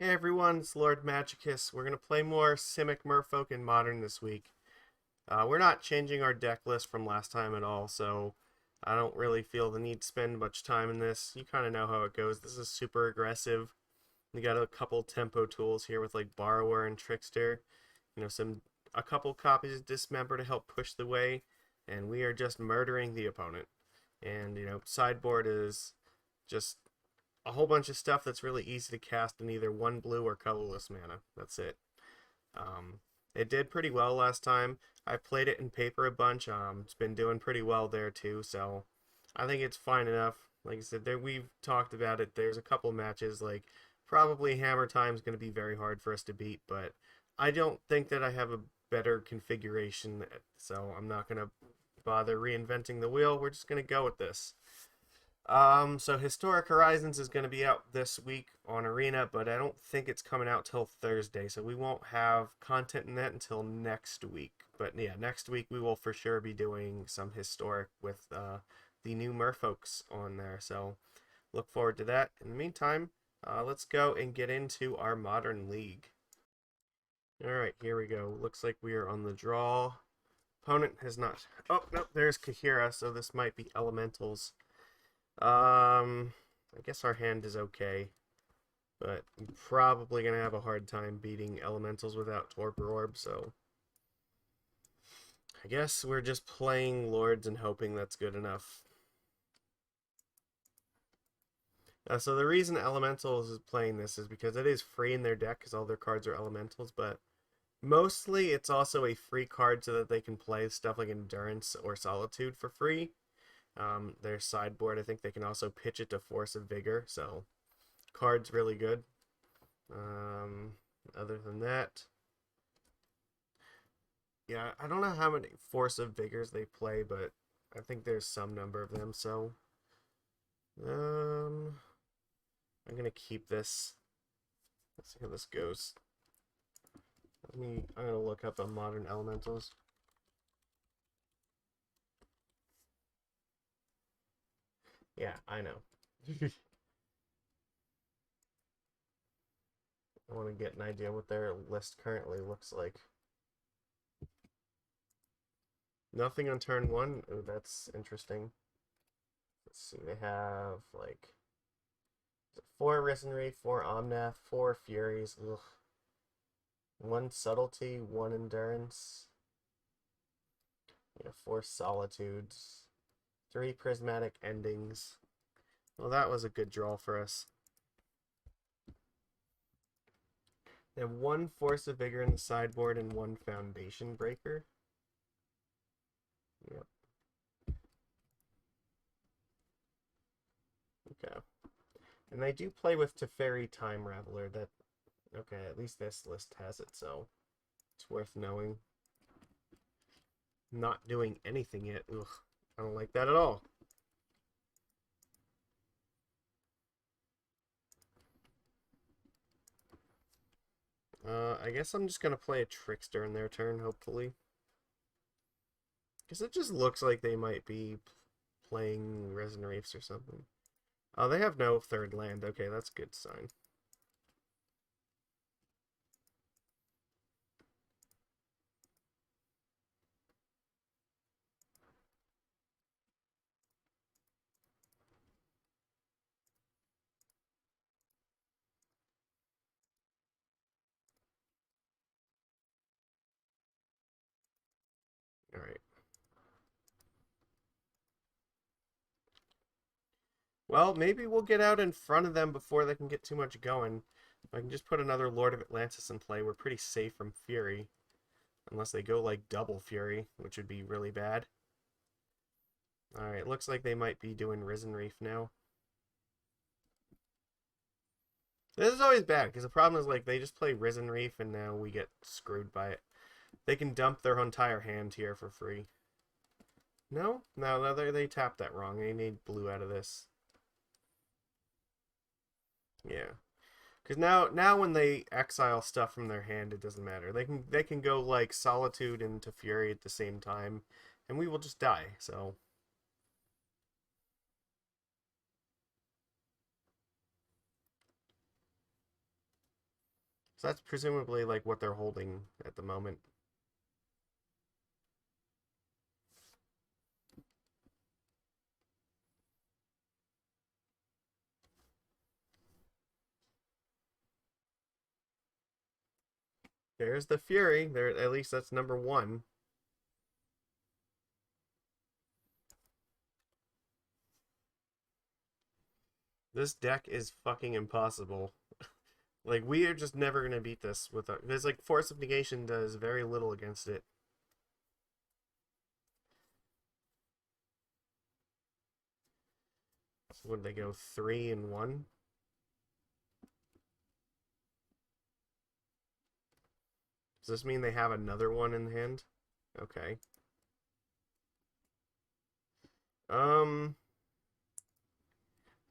Hey everyone, it's Lord Magicus. We're going to play more Simic Merfolk in Modern this week. We're not changing our deck list from last time at all, so I don't really feel the need to spend much time in this. You kind of know how it goes. This is super aggressive. We got a couple tempo tools here with like Borrower and Trickster. A couple copies of Dismember to help push the way, and we are just murdering the opponent. And sideboard is just a whole bunch of stuff that's really easy to cast in either one blue or colorless mana. That's it. Um, it did pretty well last time. I played it in paper a bunch. It's been doing pretty well there too, so I think it's fine enough. Like I said, we've talked about it. There's a couple matches, like probably Hammer Time is going to be very hard for us to beat, but I don't think that I have a better configuration, so I'm not going to bother reinventing the wheel. We're just going to go with this. So Historic Horizons is going to be out this week on Arena, but I don't think it's coming out till Thursday, so we won't have content in that until next week. But yeah, next week we will for sure be doing some Historic with the new Merfolks on there, so look forward to that. In the meantime, let's go and get into our Modern League. Alright, here we go. Looks like we are on the draw. Opponent has not... Oh, no, there's Kahira, so this might be Elementals. I guess our hand is okay, but I'm probably gonna have a hard time beating elementals without Torpor Orb, so I guess we're just playing Lords and hoping that's good enough. So the reason Elementals is playing this is because it is free in their deck because all their cards are Elementals, but mostly it's also a free card so that they can play stuff like Endurance or Solitude for free. Their sideboard, I think they can also pitch it to Force of Vigor, so card's really good. Other than that, yeah, I don't know how many Force of Vigors they play, but I think there's some number of them, so I'm gonna keep this. Let's see how this goes. I'm gonna look up on Modern Elementals. Yeah, I know. I want to get an idea what their list currently looks like. Nothing on turn one. Oh, that's interesting. Let's see. They have like 4 Risen Reef, 4 Omnath, 4 Furies. Ugh. 1 Subtlety, 1 Endurance. 4 Solitudes. 3 Prismatic Endings. Well, that was a good draw for us. They have 1 Force of Vigor in the sideboard and 1 Foundation Breaker. Yep. Okay. And they do play with Teferi Time Raveler. That, okay, at least this list has it, so it's worth knowing. Not doing anything yet. Ugh, I don't like that at all. I guess I'm just gonna play a Trickster in their turn, hopefully. Because it just looks like they might be playing Resin Reefs or something. Oh, they have no third land. Okay, that's a good sign. Alright. Well, maybe we'll get out in front of them before they can get too much going. If I can just put another Lord of Atlantis in play, we're pretty safe from Fury. Unless they go like double Fury, which would be really bad. Alright, looks like they might be doing Risen Reef now. This is always bad, because the problem is like they just play Risen Reef and now we get screwed by it. They can dump their entire hand here for free. No? No, they tapped that wrong. They need blue out of this. Yeah. Because now when they exile stuff from their hand, it doesn't matter. They can go like Solitude into Fury at the same time, and we will just die. So So that's presumably like what they're holding at the moment. There's the Fury. There, at least that's number one. This deck is fucking impossible. Like, we are just never gonna beat this with a, because like Force of Negation does very little against it. So would they go 3-1? Does this mean they have another one in hand? Okay. Um,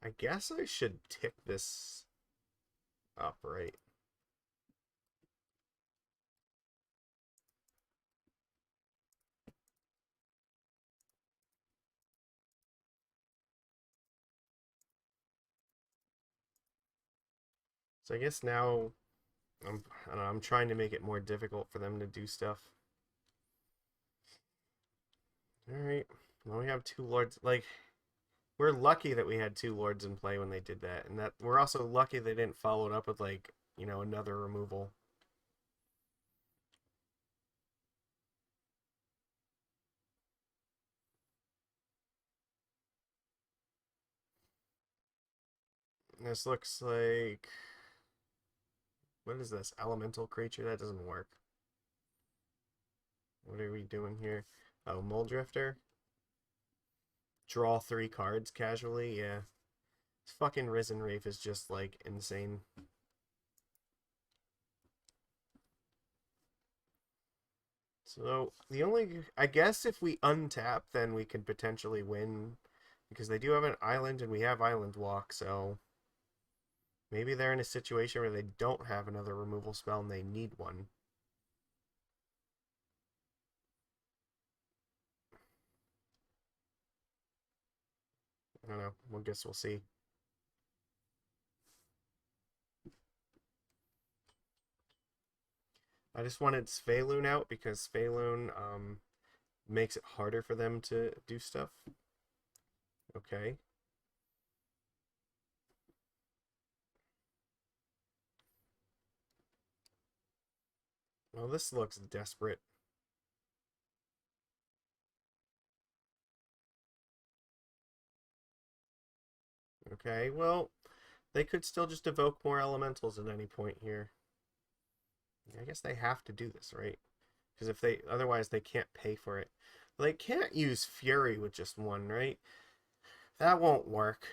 I guess I should tick this up, right? So I guess now I don't know, I'm trying to make it more difficult for them to do stuff. All right. Well, we have two lords. Like, we're lucky that we had two lords in play when they did that, and that we're also lucky they didn't follow it up with like, you know, another removal. This looks like, what is this? Elemental creature? That doesn't work. What are we doing here? Oh, Mole Drifter. Draw 3 cards casually. Yeah. This fucking Risen Reef is just like insane. So the only, I guess if we untap, then we could potentially win, because they do have an island and we have Island Walk, so maybe they're in a situation where they don't have another removal spell and they need one. I don't know. I guess we'll see. I just wanted Svyelun out because Svyelun makes it harder for them to do stuff. Okay. Well, this looks desperate. Okay, well, they could still just evoke more elementals at any point here. I guess they have to do this, right? Because if they, otherwise they can't pay for it. They can't use Fury with just one, right? That won't work.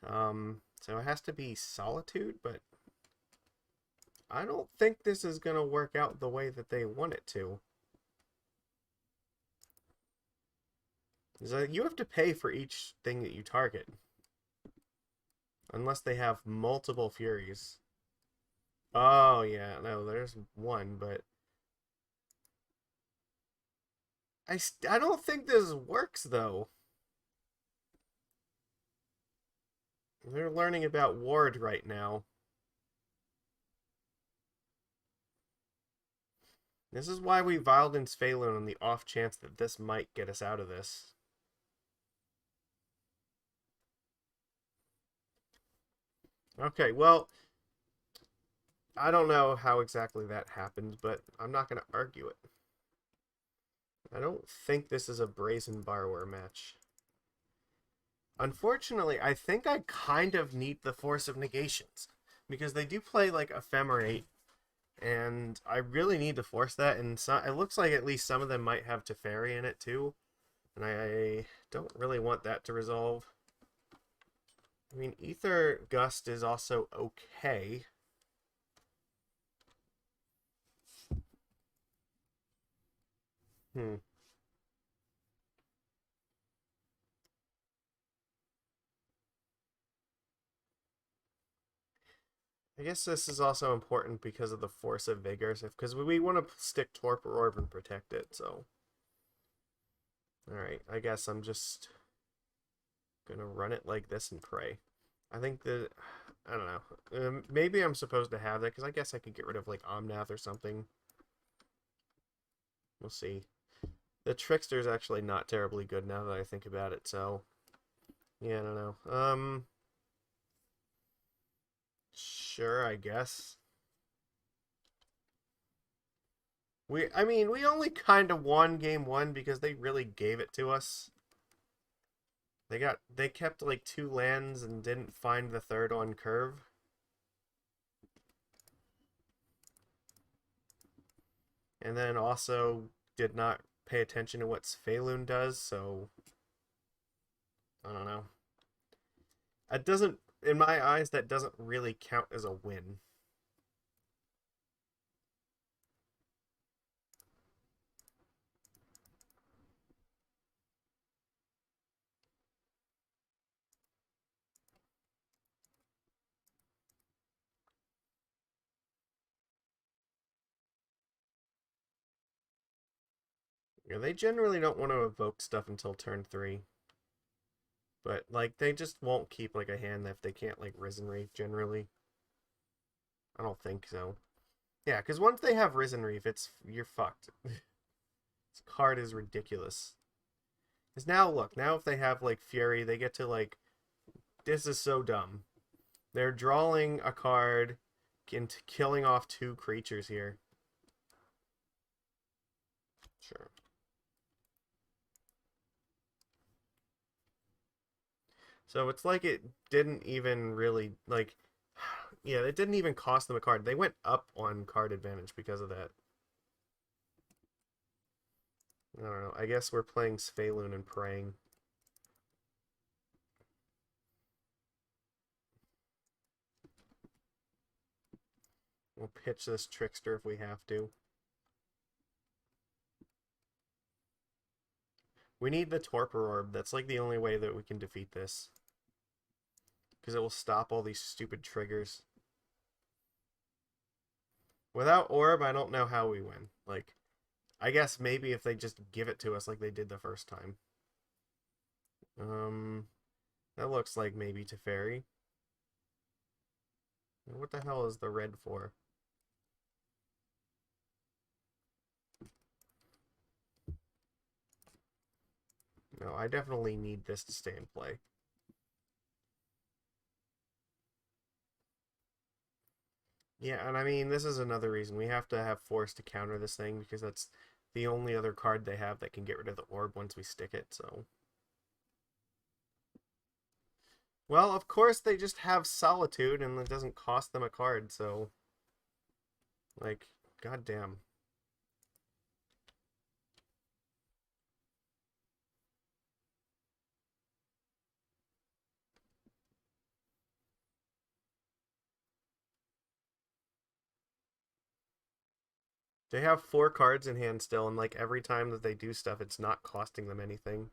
So it has to be Solitude, but I don't think this is going to work out the way that they want it to. So you have to pay for each thing that you target. Unless they have multiple Furies. Oh, yeah, no, there's one, but I don't think this works, though. They're learning about Ward right now. This is why we Vialed in Svyelun on the off chance that this might get us out of this. Okay, well, I don't know how exactly that happened, but I'm not going to argue it. I don't think this is a Brazen Borrower match. Unfortunately, I think I kind of need the Force of Negations, because they do play like Ephemerate, and I really need to force that, and so, it looks like at least some of them might have Teferi in it too, and I don't really want that to resolve. I mean, Aether Gust is also okay. Hmm. I guess this is also important because of the Force of Vigors, because we want to stick Torpor Orb and protect it, so. Alright, I guess I'm just gonna run it like this and pray. I think that I don't know. Maybe I'm supposed to have that, because I guess I could get rid of, like, Omnath or something. We'll see. The Trickster's actually not terribly good now that I think about it, so... Yeah, I don't know. Sure, I guess. I mean, we only kind of won game one because they really gave it to us. They kept like 2 lands and didn't find the third on curve. And then also did not pay attention to what Svyelun does, so I don't know. It doesn't, in my eyes, that doesn't really count as a win. Yeah, they generally don't want to evoke stuff until turn 3. But, like, they just won't keep, like, a hand if they can't, like, Risen Reef, generally. I don't think so. Yeah, because once they have Risen Reef, you're fucked. This card is ridiculous. Because now, look, now if they have, like, Fury, they get to, like... This is so dumb. They're drawing a card and killing off 2 creatures here. Sure. So it's like it didn't even really, like... Yeah, it didn't even cost them a card. They went up on card advantage because of that. I don't know. I guess we're playing Svyelun and praying. We'll pitch this Trickster if we have to. We need the Torpor Orb. That's like the only way that we can defeat this. Because it will stop all these stupid triggers. Without Orb, I don't know how we win. Like, I guess maybe if they just give it to us like they did the first time. That looks like maybe Teferi. What the hell is the red for? No, I definitely need this to stay in play. Yeah, and I mean, this is another reason. We have to have Force to counter this thing, because that's the only other card they have that can get rid of the orb once we stick it, so... Well, of course they just have Solitude, and it doesn't cost them a card, so... Like, goddamn. They have 4 cards in hand still, and like every time that they do stuff, it's not costing them anything.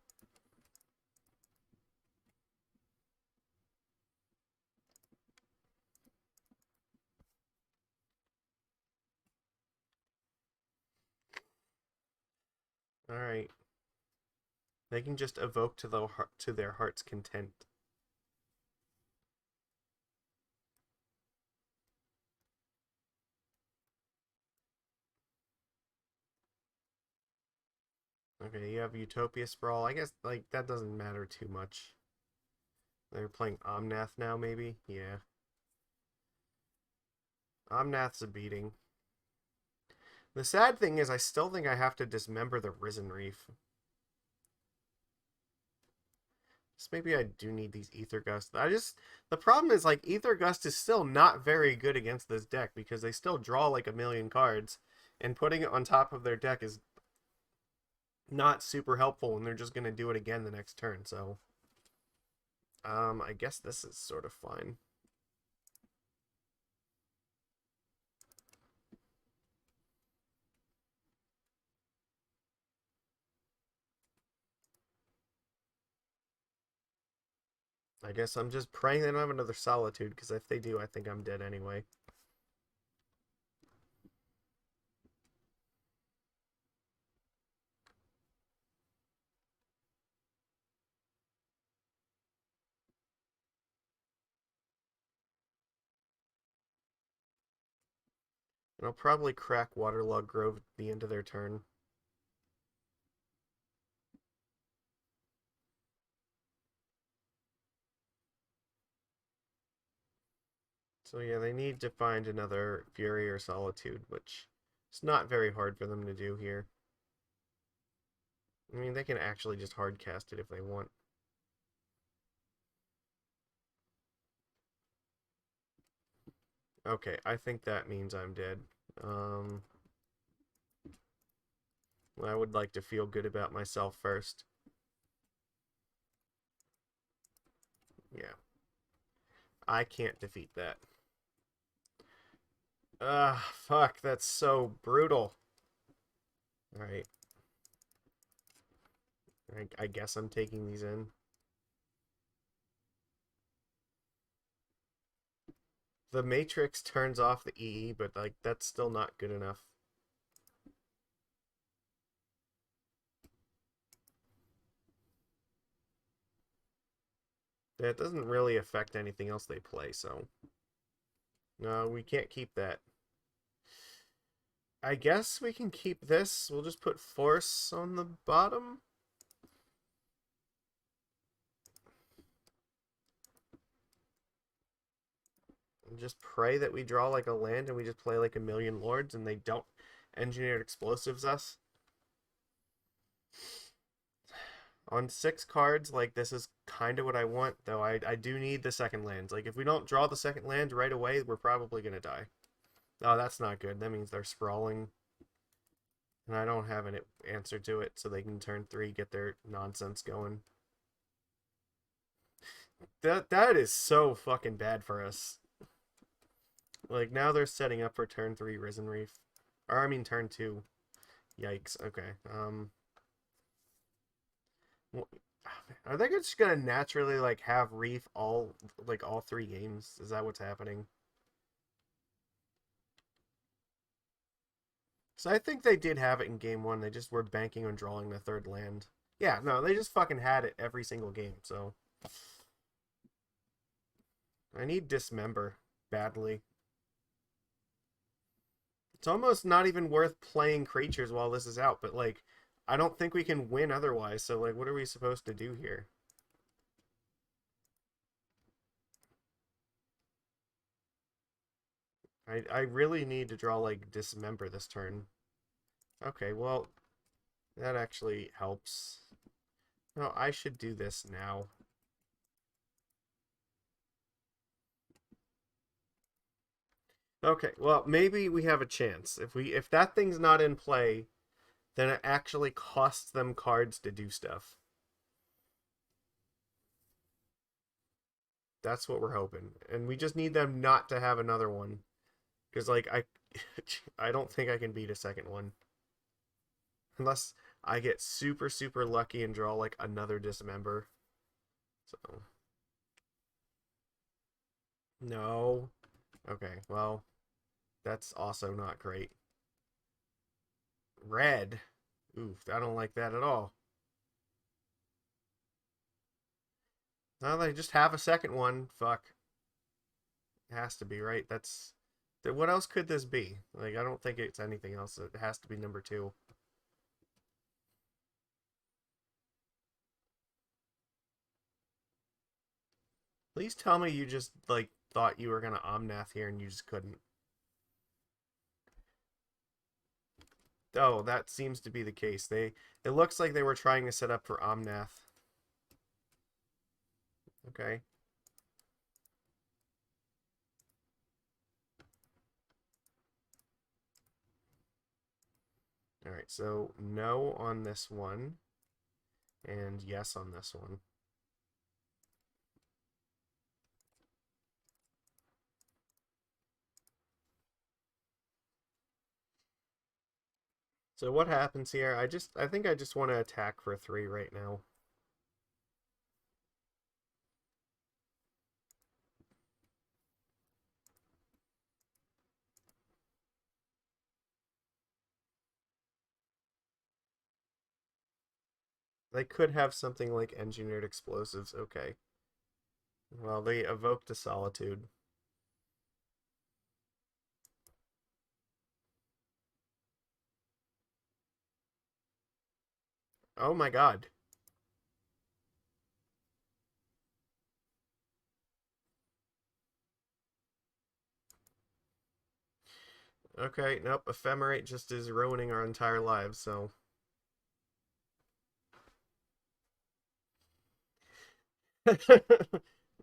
Alright. They can just evoke to their heart's content. Okay, you have Utopia Sprawl. I guess, like, that doesn't matter too much. They're playing Omnath now, maybe? Yeah. Omnath's a beating. The sad thing is, I still think I have to dismember the Risen Reef. Just maybe I do need these Aether Gust. The problem is, like, Aether Gust is still not very good against this deck, because they still draw, like, a million cards, and putting it on top of their deck is not super helpful, and they're just going to do it again the next turn, so... I guess this is sort of fine. I guess I'm just praying they don't have another Solitude, because if they do, I think I'm dead anyway. I'll probably crack Waterlogged Grove at the end of their turn. So yeah, they need to find another Fury or Solitude, which is not very hard for them to do here. I mean, they can actually just hard cast it if they want. Okay, I think that means I'm dead. I would like to feel good about myself first. Yeah. I can't defeat that. Fuck, that's so brutal. Alright. I guess I'm taking these in. The Matrix turns off the EE, but like that's still not good enough. That doesn't really affect anything else they play, so no, we can't keep that. I guess we can keep this. We'll just put Force on the bottom. And just pray that we draw like a land and we just play like a million lords and they don't engineered explosives us. On 6 cards, like, this is kind of what I want, though I do need the second land. Like, if we don't draw the second land right away, we're probably going to die. Oh, that's not good. That means they're sprawling. And I don't have an answer to it, so they can turn 3, get their nonsense going. That is so fucking bad for us. Like, now they're setting up for turn 3 Risen Reef. Or, I mean, turn 2. Yikes. Okay. Are they just gonna naturally like have Reef all 3 games? Is that what's happening? So I think they did have it in game 1. They just were banking on drawing the 3rd land. Yeah, no, they just fucking had it every single game. So I need Dismember badly. It's almost not even worth playing creatures while this is out, but like I don't think we can win otherwise. So like, what are we supposed to do here? I really need to draw like Dismember this turn. Okay, well, that actually helps. No, I should do this now. Okay, well, maybe we have a chance. If that thing's not in play, then it actually costs them cards to do stuff. That's what we're hoping. And we just need them not to have another one. Because like I don't think I can beat a second one. Unless I get super, super lucky and draw like another Dismember. So no. Okay, well, that's also not great. Red. Oof, I don't like that at all. Now they just have a second one. Fuck. It has to be, right? That's what else could this be? Like I don't think it's anything else. It has to be number 2. Please tell me you just like thought you were gonna Omnath here and you just couldn't. Oh, that seems to be the case. It looks like they were trying to set up for Omnath. Okay. Alright, so no on this one. And yes on this one. So what happens here? I think I just want to attack for 3 right now. They could have something like engineered explosives. Okay. Well, they evoked a solitude. Oh my god. Okay, nope, Ephemerate just is ruining our entire lives, so...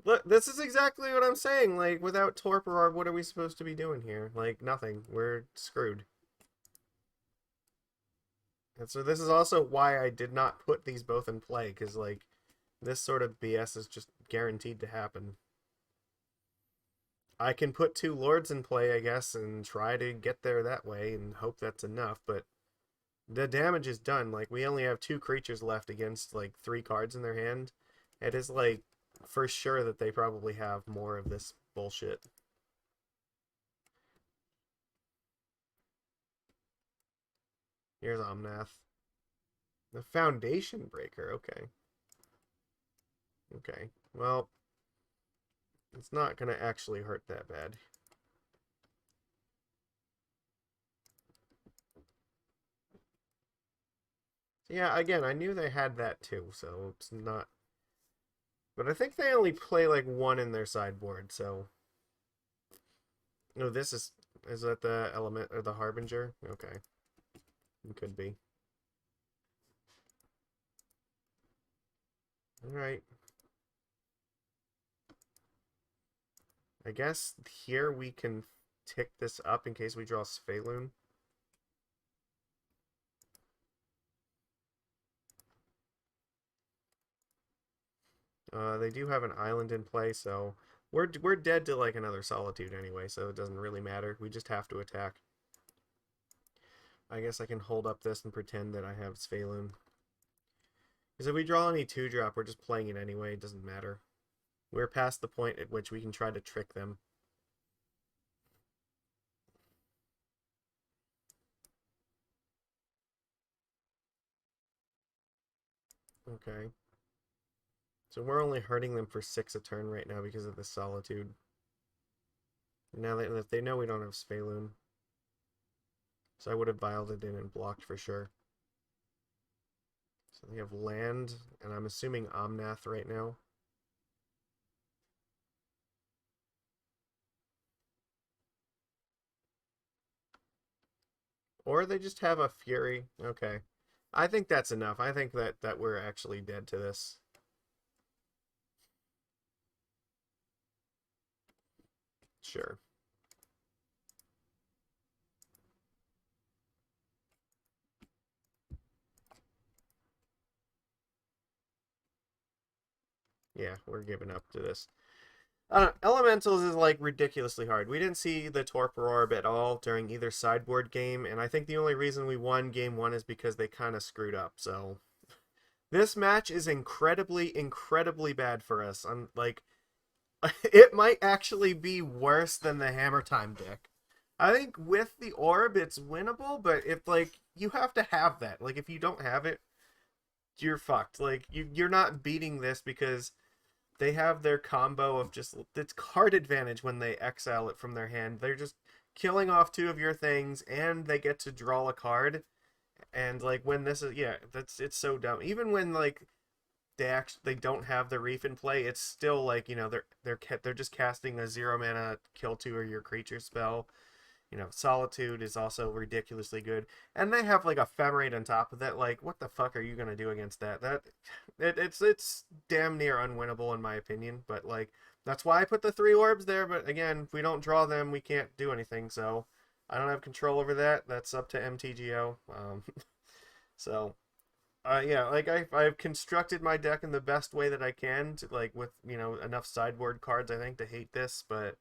Look, this is exactly what I'm saying. Like, without Torpor Orb, what are we supposed to be doing here? Like, nothing. We're screwed. And so this is also why I did not put these both in play, because, like, this sort of BS is just guaranteed to happen. I can put two Lords in play, I guess, and try to get there that way and hope that's enough, but the damage is done. Like, we only have two creatures left against, like, three cards in their hand. It is, like, for sure that they probably have more of this bullshit. Here's Omnath. The Foundation Breaker, okay. Okay, well, it's not going to actually hurt that bad. Yeah, again, I knew they had that too, so it's not... But I think they only play like one in their sideboard, so... No, this is... Is that the element or the Harbinger? Okay. It could be. Alright. I guess here we can tick this up in case we draw Svyelun. They do have an island in play, so we're dead to like another Solitude anyway, so it doesn't really matter. We just have to attack. I guess I can hold up this and pretend that I have Svyelun. Because if we draw any 2-drop, we're just playing it anyway. It doesn't matter. We're past the point at which we can try to trick them. Okay. So we're only hurting them for 6 a turn right now because of the Solitude. Now that they know we don't have Svyelun. So I would have vialed it in and blocked for sure. So they have land, and I'm assuming Omnath right now. Or they just have a Fury. Okay. I think that's enough. I think that we're actually dead to this. Sure. Yeah, we're giving up to this. Elementals is like ridiculously hard. We didn't see the Torpor Orb at all during either sideboard game, and I think the only reason we won game 1 is because they kind of screwed up. So this match is incredibly, incredibly bad for us. I'm like, it might actually be worse than the Hammer Time deck. I think with the orb it's winnable, but if like you have to have that. Like if you don't have it, you're fucked. Like you're not beating this because they have their combo of just it's card advantage when they exile it from their hand. They're just killing off 2 of your things and they get to draw a card. And like when this is it's so dumb. Even when like they don't have the reef in play, it's still like, you know, they're just casting a 0 mana kill 2 or your creature spell. You know, Solitude is also ridiculously good, and they have like a Ephemerate on top of that. Like, what the fuck are you gonna do against that? It's damn near unwinnable in my opinion. But like, that's why I put the 3 orbs there. But again, if we don't draw them, we can't do anything. So I don't have control over that. That's up to MTGO. So yeah, like I've constructed my deck in the best way that I can, to, like with, you know, enough sideboard cards I think to hate this, but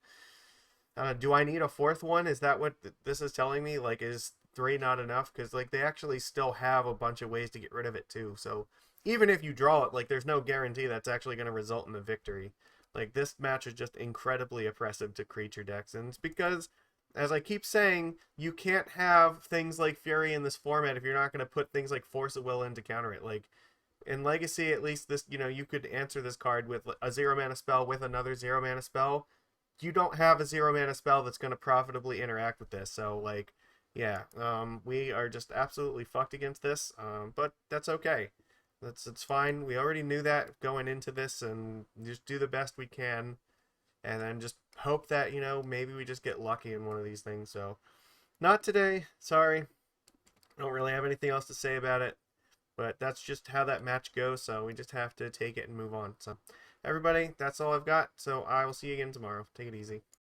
do I need a 4th one? Is that what this is telling me? Like, is 3 not enough? Because like they actually still have a bunch of ways to get rid of it too. So even if you draw it, like there's no guarantee that's actually going to result in a victory. Like this match is just incredibly oppressive to creature decks, and it's because, as I keep saying, you can't have things like Fury in this format if you're not going to put things like Force of Will in to counter it. Like in Legacy, at least this, you know, you could answer this card with a 0 mana spell with another 0 mana spell. You don't have a 0 mana spell that's going to profitably interact with this. So like, yeah, we are just absolutely fucked against this. But that's okay. It's fine. We already knew that going into this, and just do the best we can, and then just hope that, you know, maybe we just get lucky in one of these things. So, not today. Sorry. I don't really have anything else to say about it, but that's just how that match goes. So we just have to take it and move on. So, everybody, that's all I've got. So I will see you again tomorrow. Take it easy.